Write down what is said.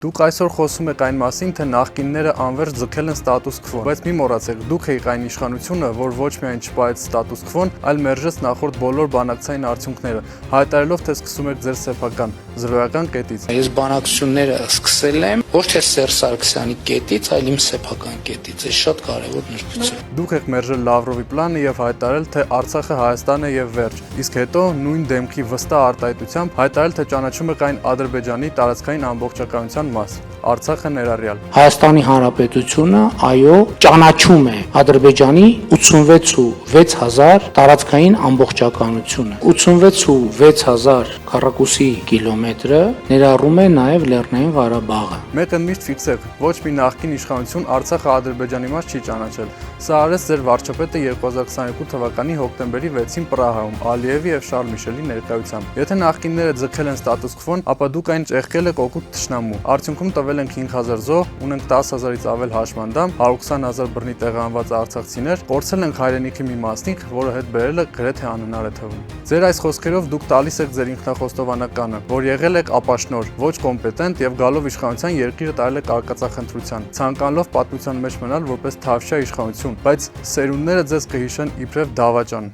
Դուք այսօր խոսում եք այն մասին, թե նախկինները անվերջ ձգել են ստատուս քվոն, բայց մի մոռացեք, դուք եք այն իշխանությունը, որ ոչ միայն չպահեց ստատուս քվոն, այլ մերժեց նախորդ բոլոր բանակցային արդյունքները, հայտարարելով, թե սկսում եք ձեր սեփական, զրոյական կետից։ Ես բանակցությունները սկսել եմ ոչ թե Սերժ Սարգսյանի կետից, այլ իմ սեփական կետից։ Այս շատ կարևոր նրբություն։ Դուք եք մերժել Լավրովի պլանը եւ հայտարարել, թե Արցախը Հայաստան է եւ վերջ։ Իսկ հետո նույն դեմքի վստահ արտահայտությամբ հայտարարել, թե ճանաչում եք այն Ադրբեջանի տարածքային ամբողջականության մաս, Արցախը ներառյալ։ Հայաստանի Հանրապետությունը, այո, ճանաչում է Ադրբեջանի 86.600 տարածքային ամբողջականությունը։ 86.600 քառակուսի կիլոմետրը ներառում է նաև Լեռնային Ղարաբաղը։ Մեկը միշտ ֆիքսեք, ոչ մի նախկին իշխանություն Արցախը Ադրբեջանի մաս չի ճանաչել։ Սա արեց ձեր վարչապետը 2022 թվականի հոկտեմբերի 6-ին Պրահայում Ալիևի եւ Շարլ Միշելի ներկայությամբ։ Եթե նախկինները ձգել են ստատուս քվոն, ապա դուք այն ճեղքել եք օգուտ թշնամու։ Արդյունքում տվել ենք 5000 զոհ, ունենք 10000-ից ավել հաշմանդամ, 120000 բռնի տեղանված արցախցիներ, կորցրել ենք հայրենիքի մի մասնիկ, որը հետ բերելը գրեթե անհնար է թվում։ Ձեր այս խոսքերով դուք տալիս եք ձեր ինքնախոստովանականը, որ եղել եք ապաշնոր, ոչ կոմպետենտ եւ գալով իշխանության երկիրը տարել եք արկածախնդրության, ցանկանալով պատմության մեջ մնալ որպես թավշյա իշխանություն, բայց սերունդները ձեզ կհիշեն իբրև դավաճան։